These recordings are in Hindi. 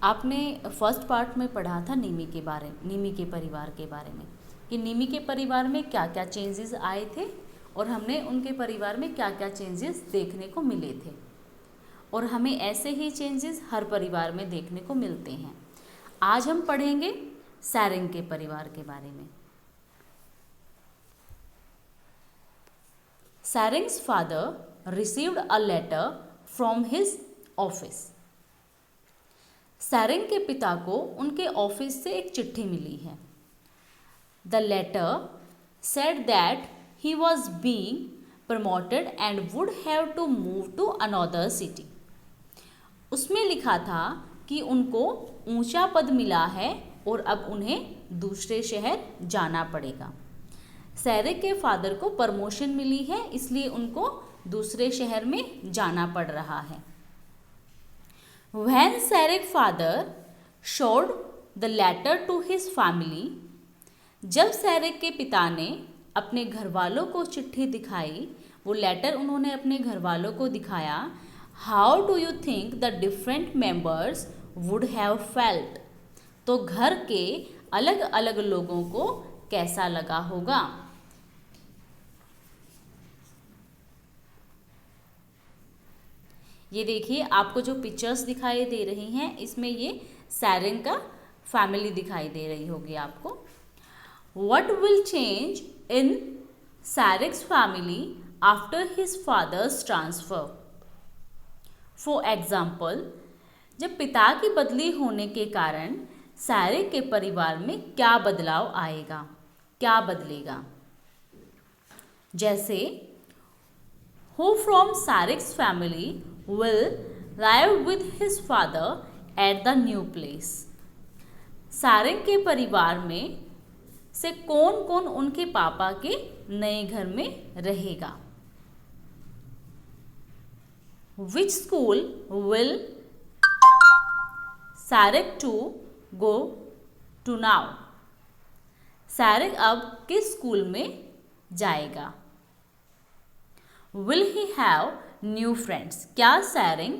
आपने फर्स्ट पार्ट में पढ़ा था निमी के परिवार के बारे में कि निमी के परिवार में क्या क्या चेंजेस आए थे और हमने उनके परिवार में क्या क्या चेंजेस देखने को मिले थे, और हमें ऐसे ही चेंजेस हर परिवार में देखने को मिलते हैं। आज हम पढ़ेंगे सैरेंग के परिवार के बारे में। Sairang's father received a letter from his office. Sairang के पिता को उनके ऑफिस से एक चिट्ठी मिली है। The letter said that he was being promoted and would have to move to another city. उसमें लिखा था कि उनको ऊंचा पद मिला है और अब उन्हें दूसरे शहर जाना पड़ेगा। सैरेंग के फादर को प्रमोशन मिली है, इसलिए उनको दूसरे शहर में जाना पड़ रहा है। When Sarek's father showed the letter to his family, जब सैरेक के पिता ने अपने घर वालों को चिट्ठी दिखाई, वो लेटर उन्होंने अपने घर वालों को दिखाया, how do you think the different members would have felt? तो घर के अलग अलग लोगों को कैसा लगा होगा। ये देखिए, आपको जो पिक्चर्स दिखाई दे रही हैं इसमें ये सैरेंग का फैमिली दिखाई दे रही होगी आपको। What will change in Sarek's family after his father's transfer? For example, जब पिता की बदली होने के कारण सैरेंग के परिवार में क्या बदलाव आएगा, क्या बदलेगा। जैसे who from Sarek's family will live with his father at the new place? सैरेंग के परिवार में से कौन कौन उनके पापा के नए घर में रहेगा। Which school will Sarek to go to now? सैरेंग अब किस स्कूल में जाएगा। Will he have new friends? क्या सैरेंग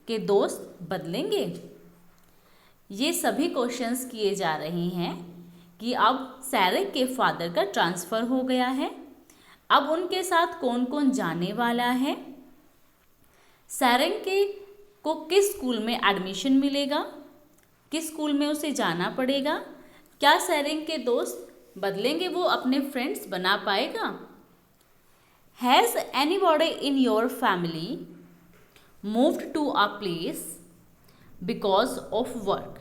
के दोस्त बदलेंगे। ये सभी क्वेश्चंस किए जा रहे हैं कि अब सैरेंग के फादर का ट्रांसफ़र हो गया है, अब उनके साथ कौन कौन जाने वाला है, सैरेंग के को किस स्कूल में एडमिशन मिलेगा, किस स्कूल में उसे जाना पड़ेगा, क्या सैरेंग के दोस्त बदलेंगे, वो अपने फ्रेंड्स बना पाएगा। Has anybody in your family moved to a place because of work?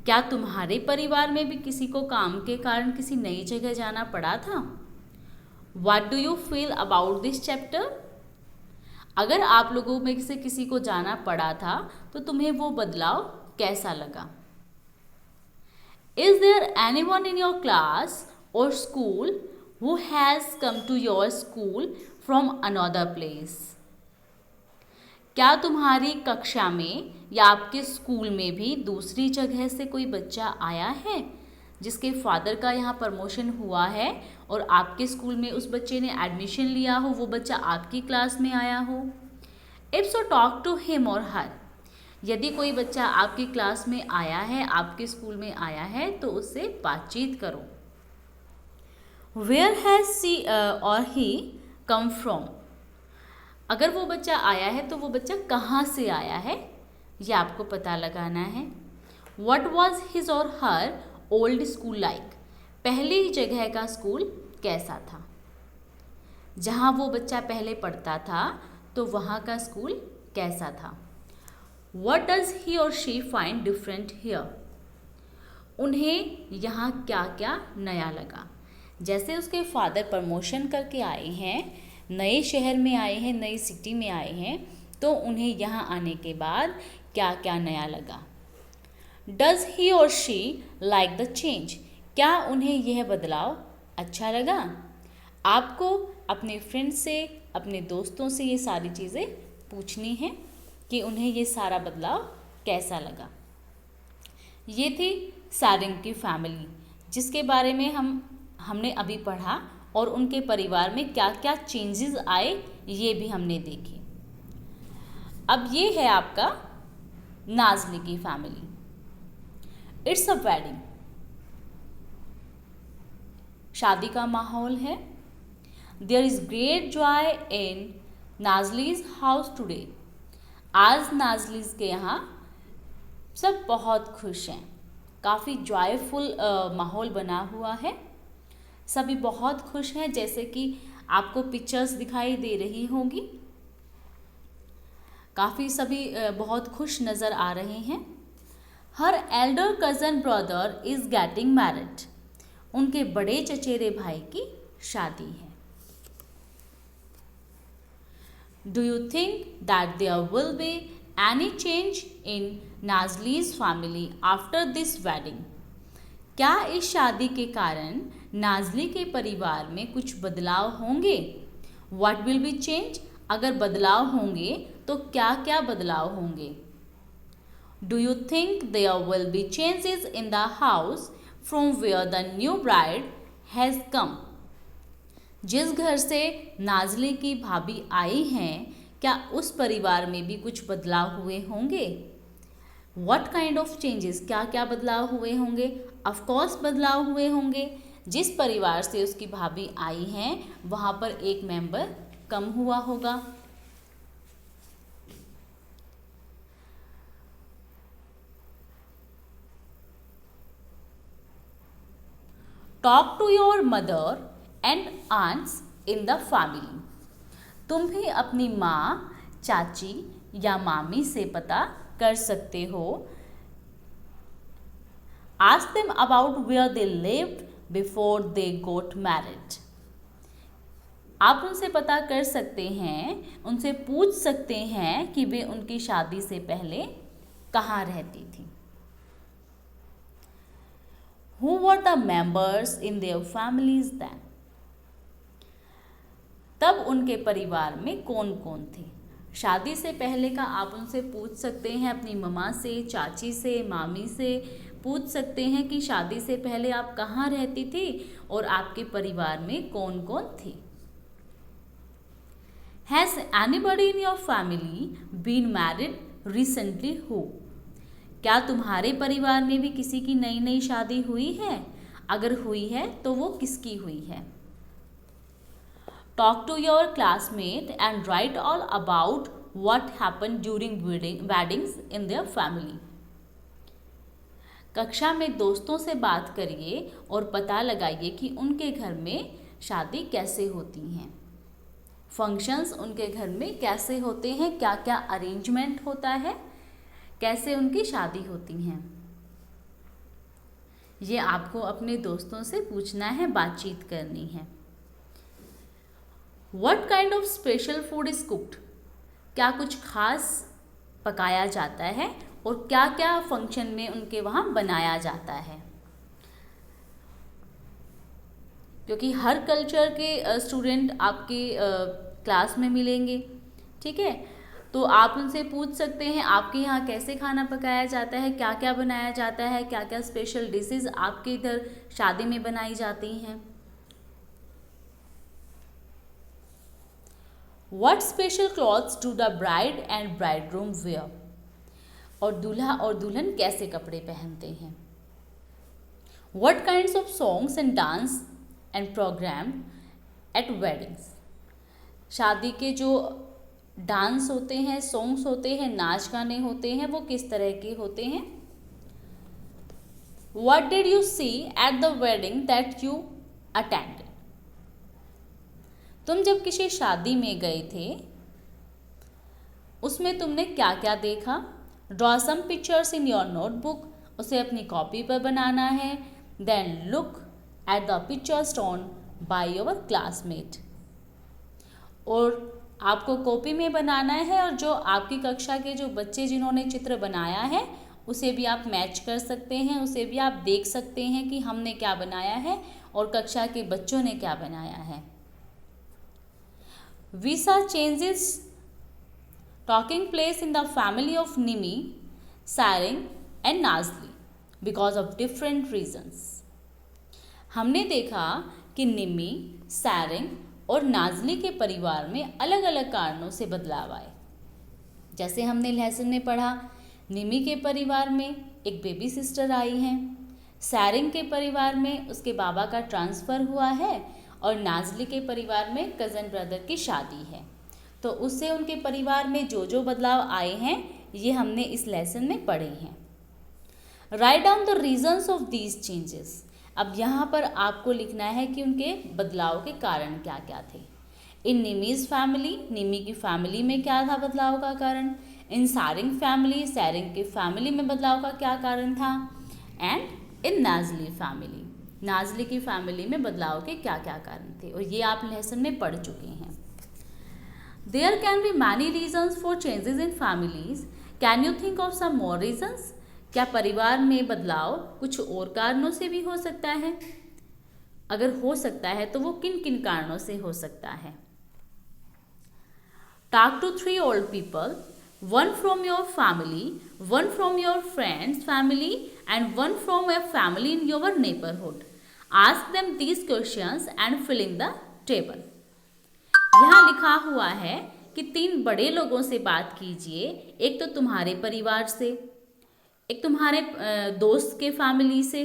क्या तुम्हारे परिवार में भी किसी को काम के कारण किसी नई जगह जाना पड़ा था। What do you feel about this chapter? अगर आप लोगों में से किसी को जाना पड़ा था तो तुम्हें वो बदलाव कैसा लगा। Is there anyone in your class or school who has come to your school from another place? क्या तुम्हारी कक्षा में या आपके स्कूल में भी दूसरी जगह से कोई बच्चा आया है जिसके फादर का यहाँ प्रमोशन हुआ है और आपके स्कूल में उस बच्चे ने एडमिशन लिया हो, वो बच्चा आपकी क्लास में आया हो। If so talk to him और हर। यदि कोई बच्चा आपकी क्लास में आया है, आपके स्कूल में आया है, तो उससे बातचीत करो। Where has she or he come from? अगर वो बच्चा आया है तो वो बच्चा कहाँ से आया है, ये आपको पता लगाना है। What was his or her old school like? पहली जगह का स्कूल कैसा था। जहाँ वो बच्चा पहले पढ़ता था तो वहाँ का स्कूल कैसा था। What does he or she find different here? उन्हें यहाँ क्या क्या नया लगा। जैसे उसके फादर प्रमोशन करके आए हैं, नए शहर में आए हैं, नई सिटी में आए हैं, तो उन्हें यहाँ आने के बाद क्या क्या नया लगा। डज ही और शी लाइक द चेंज? क्या उन्हें यह बदलाव अच्छा लगा। आपको अपने फ्रेंड से, अपने दोस्तों से ये सारी चीज़ें पूछनी हैं कि उन्हें ये सारा बदलाव कैसा लगा। ये थी सैरेंग की फैमिली जिसके बारे में हमने अभी पढ़ा, और उनके परिवार में क्या क्या चेंजेस आए ये भी हमने देखे। अब ये है आपका नाज़ली की फैमिली। इट्स अ वेडिंग, शादी का माहौल है। There is great joy in Nazli's house today, आज नाज़लीज के यहाँ सब बहुत खुश हैं, काफ़ी जॉयफुल माहौल बना हुआ है, सभी बहुत खुश हैं, जैसे कि आपको पिक्चर्स दिखाई दे रही होंगी। काफ़ी सभी बहुत खुश नज़र आ रहे हैं। Her elder cousin brother is getting married, उनके बड़े चचेरे भाई की शादी है। Do you think that there will be any change in Nazli's family after this wedding, क्या इस शादी के कारण नाज़ली के परिवार में कुछ बदलाव होंगे? व्हाट विल बी चेंज, अगर बदलाव होंगे तो क्या क्या बदलाव होंगे? Do you think there will be changes in the house from where the new bride has come, जिस घर से नाज़ली की भाभी आई हैं क्या उस परिवार में भी कुछ बदलाव हुए होंगे? What kind of changes, क्या क्या बदलाव हुए होंगे? Of course बदलाव हुए होंगे। जिस परिवार से उसकी भाभी आई हैं वहाँ पर एक मेंबर कम हुआ होगा। Talk to your mother and aunts in the family, तुम भी अपनी माँ, चाची या मामी से पता कर सकते हो। Ask them about where they lived before they got married, आप उनसे पता कर सकते हैं, उनसे पूछ सकते हैं कि वे उनकी शादी से पहले कहाँ रहती थी। Who were the members in their families then, तब उनके परिवार में कौन कौन थे? शादी से पहले का आप उनसे पूछ सकते हैं, अपनी मम्मा से, चाची से, मामी से पूछ सकते हैं कि शादी से पहले आप कहाँ रहती थी और आपके परिवार में कौन कौन थी। Has anybody in your family been married recently who, क्या तुम्हारे परिवार में भी किसी की नई नई शादी हुई है? अगर हुई है तो वो किसकी हुई है? Talk to your classmate and write all about what happened during weddings in their family. कक्षा में दोस्तों से बात करिए और पता लगाइए कि उनके घर में शादी कैसे होती हैं, फंक्शंस उनके घर में कैसे होते हैं, क्या क्या अरेंजमेंट होता है, कैसे उनकी शादी होती हैं। ये आपको अपने दोस्तों से पूछना है, बातचीत करनी है। What kind of special food is cooked, क्या कुछ खास पकाया जाता है और क्या क्या फंक्शन में उनके वहाँ बनाया जाता है, क्योंकि हर कल्चर के स्टूडेंट आपके क्लास में मिलेंगे, ठीक है। तो आप उनसे पूछ सकते हैं आपके यहाँ कैसे खाना पकाया जाता है, क्या क्या बनाया जाता है, क्या क्या स्पेशल डिशेस आपके इधर शादी में बनाई जाती हैं। What special clothes do the bride and bridegroom wear, और दूल्हा और दुल्हन कैसे कपड़े पहनते हैं। What kinds of songs and dance and program at weddings, शादी के जो डांस होते हैं, सॉन्ग्स होते हैं, नाच गाने होते हैं, वो किस तरह के होते हैं। What did you see at the wedding that you attended, तुम जब किसी शादी में गए थे उसमें तुमने क्या क्या देखा। Draw some pictures in your notebook, उसे अपनी कॉपी पर बनाना है। Then look at the pictures drawn by your classmate, और आपको कॉपी में बनाना है और जो आपकी कक्षा के जो बच्चे जिन्होंने चित्र बनाया है उसे भी आप मैच कर सकते हैं, उसे भी आप देख सकते हैं कि हमने क्या बनाया है और कक्षा के बच्चों ने क्या बनाया है। We saw changes taking place in the family of Nimi, Sarang and Nazli because of different reasons. हमने देखा कि निमी, सारंग और नाज़ली के परिवार में अलग अलग कारणों से बदलाव आए। जैसे हमने लेसन में पढ़ा, निमी के परिवार में एक बेबी सिस्टर आई हैं। सैरिंग के परिवार में उसके बाबा का ट्रांसफ़र हुआ है और नाज़ली के परिवार में कज़न ब्रदर की शादी है। तो उससे उनके परिवार में जो जो बदलाव आए हैं ये हमने इस लेसन में पढ़े हैं। Write down the reasons of these changes. अब यहाँ पर आपको लिखना है कि उनके बदलाव के कारण क्या क्या थे। इन निमीज़ फैमिली, निमी की फैमिली में क्या था बदलाव का कारण। इन सैरिंग फैमिली, सैरिंग की फैमिली में बदलाव का क्या कारण था। And in Nazli family, Nazli की फैमिली में बदलाव के क्या क्या कारण थे, और ये आप लेसन में पढ़ चुके हैं। There can be many reasons for changes in families, can you think of some more reasons. क्या परिवार में बदलाव कुछ और कारणों से भी हो सकता है? अगर हो सकता है तो वो किन किन कारणों से हो सकता है। Talk to 3 old people, 1 from your family, 1 from your friends family and 1 from a family in your neighborhood. Ask them these questions and fill in the table. यहाँ लिखा हुआ है कि 3 बड़े लोगों से बात कीजिए, एक तो तुम्हारे परिवार से, एक तुम्हारे दोस्त के फैमिली से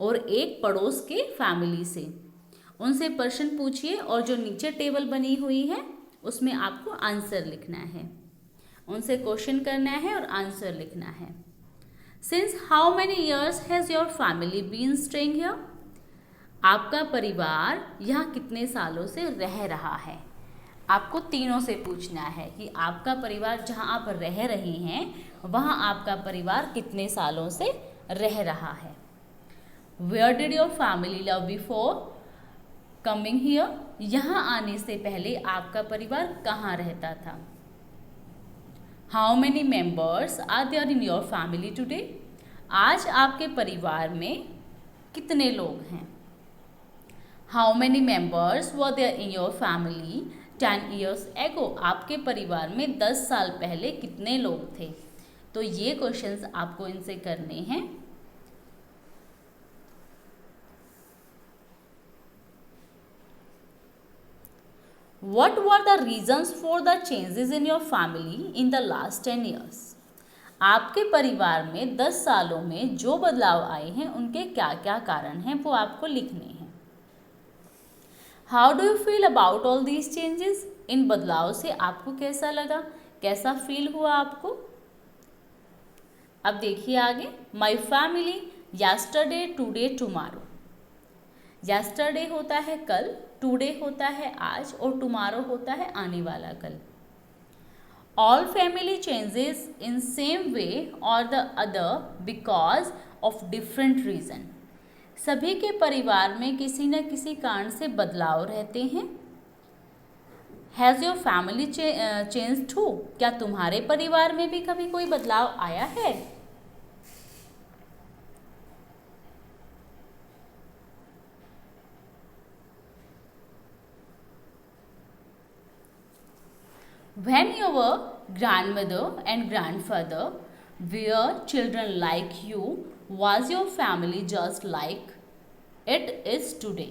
और एक पड़ोस के फैमिली से। उनसे प्रश्न पूछिए और जो नीचे टेबल बनी हुई है उसमें आपको आंसर लिखना है। उनसे क्वेश्चन करना है और आंसर लिखना है। Since how many years has your family been staying here. आपका परिवार यहाँ कितने सालों से रह रहा है। आपको तीनों से पूछना है कि आपका परिवार जहाँ आप रह रहे हैं वहाँ आपका परिवार कितने सालों से रह रहा है। Where did your family live before coming here. यहाँ आने से पहले आपका परिवार कहाँ रहता था। How many members are there in your family today. आज आपके परिवार में कितने लोग हैं। How many members were there in your family 10 years ago। आपके परिवार में 10 साल पहले कितने लोग थे। तो ये क्वेश्चंस आपको इनसे करने हैं। What were the reasons for the changes in your family in the last 10 years? आपके परिवार में 10 सालों में जो बदलाव आए हैं उनके क्या क्या कारण हैं वो आपको लिखने हैं। How do you feel about all these changes. इन बदलाव से आपको कैसा लगा, कैसा फील हुआ आपको। अब देखिए आगे। My family yesterday, today, tomorrow. Yesterday होता है कल, टुडे होता है आज और टुमारो होता है आने वाला कल। All family changes in same way और the other because of different reason. सभी के परिवार में किसी न किसी कारण से बदलाव रहते हैं। Has your family change too. क्या तुम्हारे परिवार में भी कभी कोई बदलाव आया है। When your grandmother and grandfather were children like you, was your family just like it is today?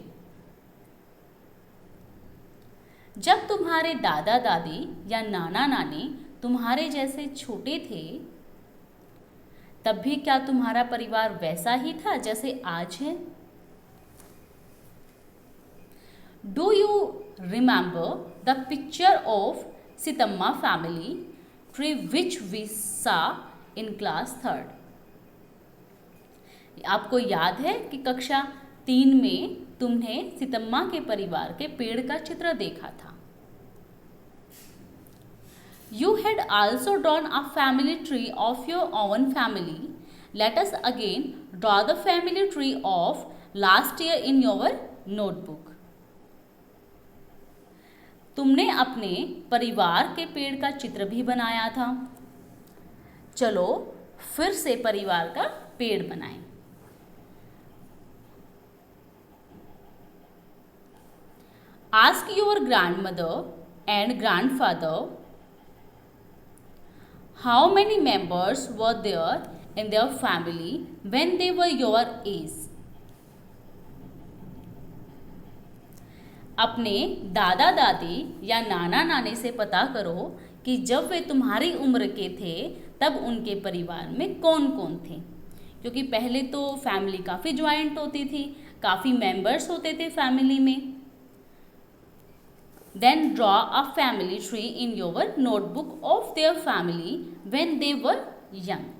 जब तुम्हारे दादा दादी या नाना नानी तुम्हारे जैसे छोटे थे तब भी क्या तुम्हारा परिवार वैसा ही था जैसे आज है। Do you remember the picture of Seethamma family tree which we saw in class 3rd? आपको याद है कि कक्षा 3 में तुमने सीतम्मा के परिवार के पेड़ का चित्र देखा था। You had also drawn a family tree of your own family. Let us again draw the family tree of last year in your notebook. तुमने अपने परिवार के पेड़ का चित्र भी बनाया था। चलो फिर से परिवार का पेड़ बनाएं। Ask your grandmother and grandfather how many members were there in their family when they were your age. अपने दादा दादी या नाना नानी से पता करो कि जब वे तुम्हारी उम्र के थे तब उनके परिवार में कौन कौन थे, क्योंकि पहले तो फैमिली काफ़ी ज्वाइंट होती थी, काफ़ी मेंबर्स होते थे फैमिली में। Then draw a family tree in your notebook of their family when they were young.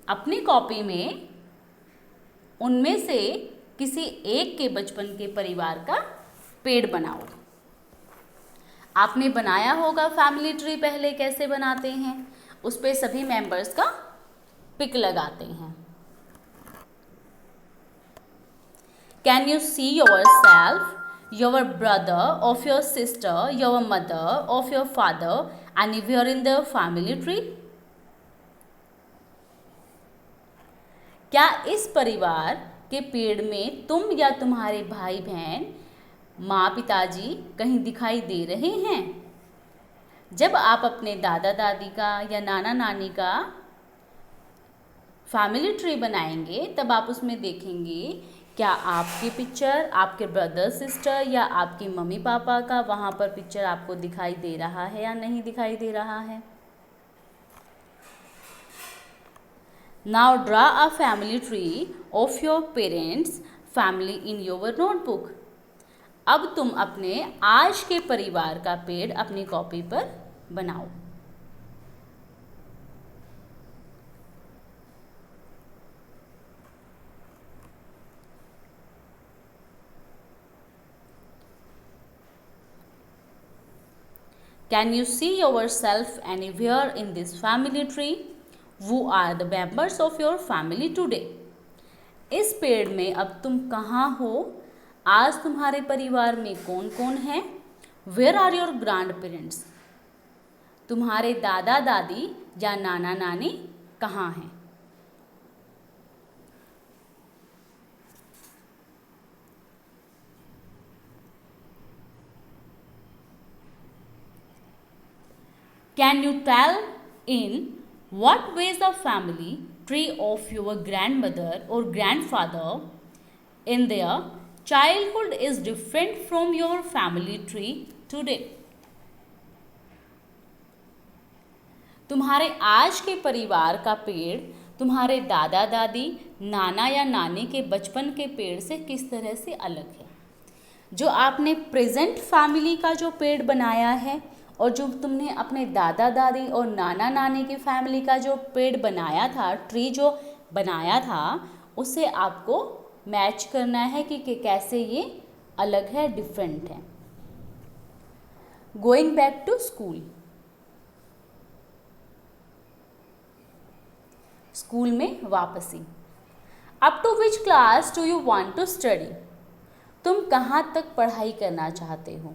अपनी कॉपी में उनमें से किसी एक के बचपन के परिवार का पेड़ बनाओ। आपने बनाया होगा फैमिली ट्री, पहले कैसे बनाते हैं, उस पे सभी मेंबर्स का पिक लगाते हैं। Can you see your self, your brother, of your sister, your mother, of your father anywhere in the family tree? क्या इस परिवार के पेड़ में तुम या तुम्हारे भाई बहन, माँ पिताजी कहीं दिखाई दे रहे हैं? जब आप अपने दादा दादी का या नाना नानी का फैमिली ट्री बनाएंगे तब आप उसमें देखेंगे क्या आपकी पिक्चर, आपके ब्रदर सिस्टर या आपकी मम्मी पापा का वहाँ पर पिक्चर आपको दिखाई दे रहा है या नहीं दिखाई दे रहा है। Now draw a family tree of your parents family in your notebook. अब तुम अपने आज के परिवार का पेड़ अपनी कॉपी पर बनाओ। Can you see yourself anywhere in this family tree? Who are the members of your family today? इस पेड़ में अब तुम कहाँ हो? आज तुम्हारे परिवार में कौन कौन है? Where are your grandparents? तुम्हारे दादा दादी या नाना नानी कहाँ हैं? Can you tell in what ways the family tree of your grandmother or grandfather in their childhood is different from your family tree today? तुम्हारे आज के परिवार का पेड़ तुम्हारे दादा दादी, नाना या नानी के बचपन के पेड़ से किस तरह से अलग है? जो आपने प्रेजेंट फैमिली का जो पेड़ बनाया है और जो तुमने अपने दादा दादी और नाना नानी की फैमिली का जो पेड़ बनाया था, ट्री जो बनाया था, उसे आपको मैच करना है कि कैसे ये अलग है, डिफरेंट है। Going back to school. School में वापसी। Up to which class do you want to study? तुम कहाँ तक पढ़ाई करना चाहते हो?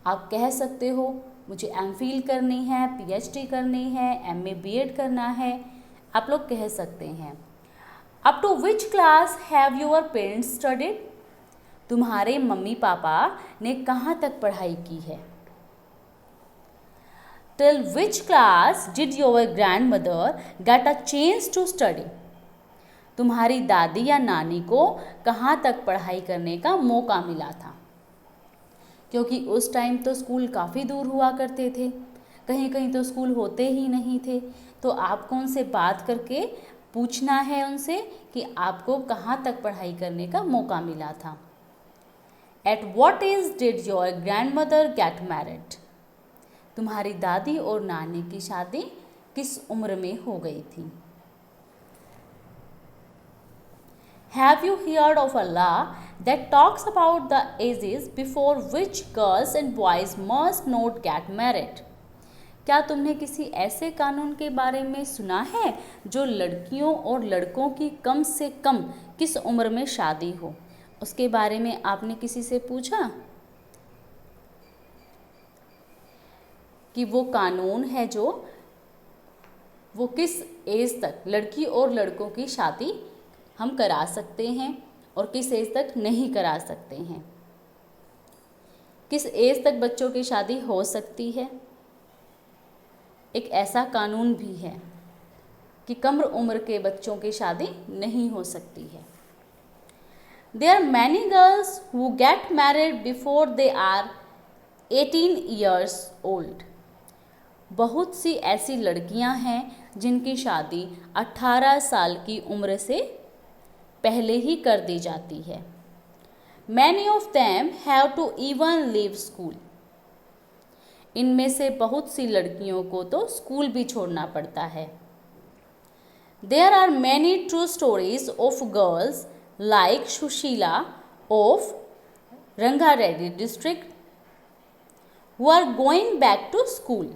आप कह सकते हो मुझे एमफिल करनी है, पीएचडी करनी है, एमए बीएड करना है, आप लोग कह सकते हैं। Up to which class have your parents studied? तुम्हारे मम्मी पापा ने कहाँ तक पढ़ाई की है? Till which class did your grandmother get a chance to study? तुम्हारी दादी या नानी को कहाँ तक पढ़ाई करने का मौका मिला था? क्योंकि उस टाइम तो स्कूल काफ़ी दूर हुआ करते थे, कहीं कहीं तो स्कूल होते ही नहीं थे, तो आपको उनसे बात करके पूछना है उनसे कि आपको कहाँ तक पढ़ाई करने का मौका मिला था। At what age did your grandmother get married? तुम्हारी दादी और नानी की शादी किस उम्र में हो गई थी? Have you heard of a law that talks about the ages before which girls and boys must not get married? क्या तुमने किसी ऐसे कानून के बारे में सुना है जो लड़कियों और लड़कों की कम से कम किस उम्र में शादी हो? उसके बारे में आपने किसी से पूछा कि वो कानून है जो वो किस एज तक लड़की और लड़कों की शादी हम करा सकते हैं और किस एज तक नहीं करा सकते हैं? किस एज तक बच्चों की शादी हो सकती है? एक ऐसा कानून भी है कि कम उम्र के बच्चों की शादी नहीं हो सकती है। There are many girls who get married before they are 18 years old. बहुत सी ऐसी लड़कियां हैं जिनकी शादी 18 साल की उम्र से पहले ही कर दी जाती है। Many of them have to even leave school. इनमें से बहुत सी लड़कियों को तो स्कूल भी छोड़ना पड़ता है। There are many true stories of girls like Shushila of Rangareddy district who are going back to school.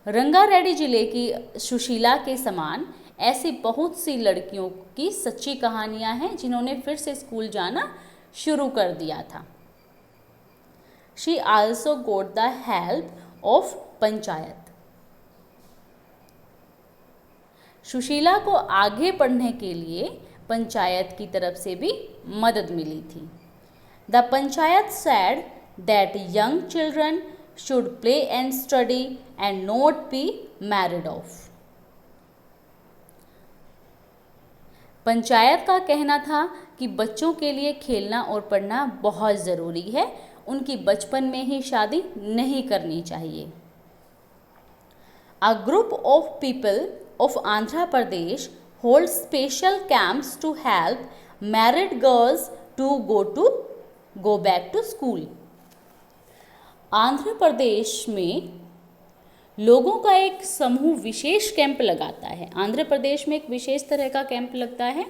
Rangareddy जिले की सुशीला के समान ऐसी बहुत सी लड़कियों की सच्ची कहानियां हैं जिन्होंने फिर से स्कूल जाना शुरू कर दिया था। She also got the help of panchayat. Sushila को आगे पढ़ने के लिए पंचायत की तरफ से भी मदद मिली थी। The panchayat said that young children should play and study and not be married off. Panchayat का कहना था कि बच्चों के लिए खेलना और पढ़ना बहुत ज़रूरी है, उनकी बचपन में ही शादी नहीं करनी चाहिए। A group of people of Andhra Pradesh hold special camps to help married girls to go back to school. Andhra Pradesh में लोगों का एक समूह विशेष कैंप लगाता है। आंध्र प्रदेश में एक विशेष तरह का कैंप लगता है।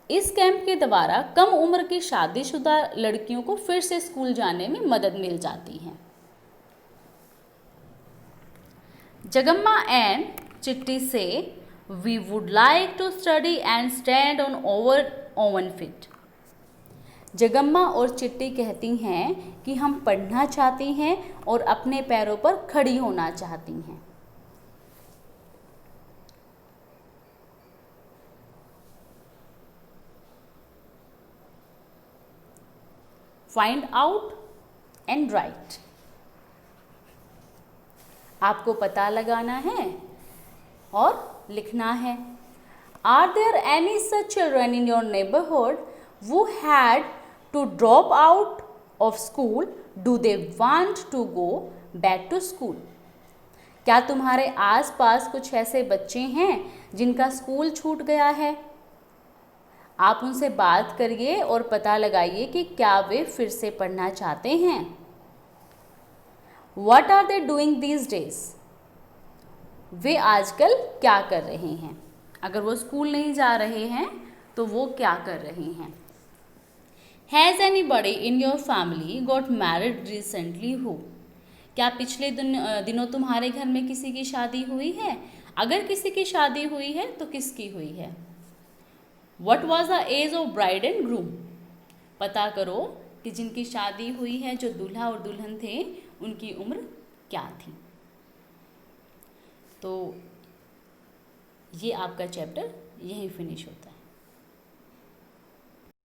इस कैंप के द्वारा कम उम्र की शादीशुदा लड़कियों को फिर से स्कूल जाने में मदद मिल जाती है। जगम्मा एंड चिट्टी से we would like to study and stand on over own feet. Jagamma और चिट्टी कहती हैं कि हम पढ़ना चाहती हैं और अपने पैरों पर खड़ी होना चाहती हैं। Find out and write. आपको पता लगाना है और लिखना है। Are there any such children in your neighbourhood who had to drop out of school? Do they want to go back to school? क्या तुम्हारे आसपास कुछ ऐसे बच्चे हैं जिनका स्कूल छूट गया है? आप उनसे बात करिए और पता लगाइए कि क्या वे फिर से पढ़ना चाहते हैं। What are they doing these days? वे आजकल क्या कर रहे हैं? अगर वो स्कूल नहीं जा रहे हैं तो वो क्या कर रहे हैं? Has anybody in your family got married recently who? क्या पिछले दिनों तुम्हारे घर में किसी की शादी हुई है? अगर किसी की शादी हुई है तो किसकी हुई है? What was the age of bride and groom? पता करो कि जिनकी शादी हुई है, जो दूल्हा और दुल्हन थे, उनकी उम्र क्या थी। तो ये आपका चैप्टर यहीं फिनिश होता है।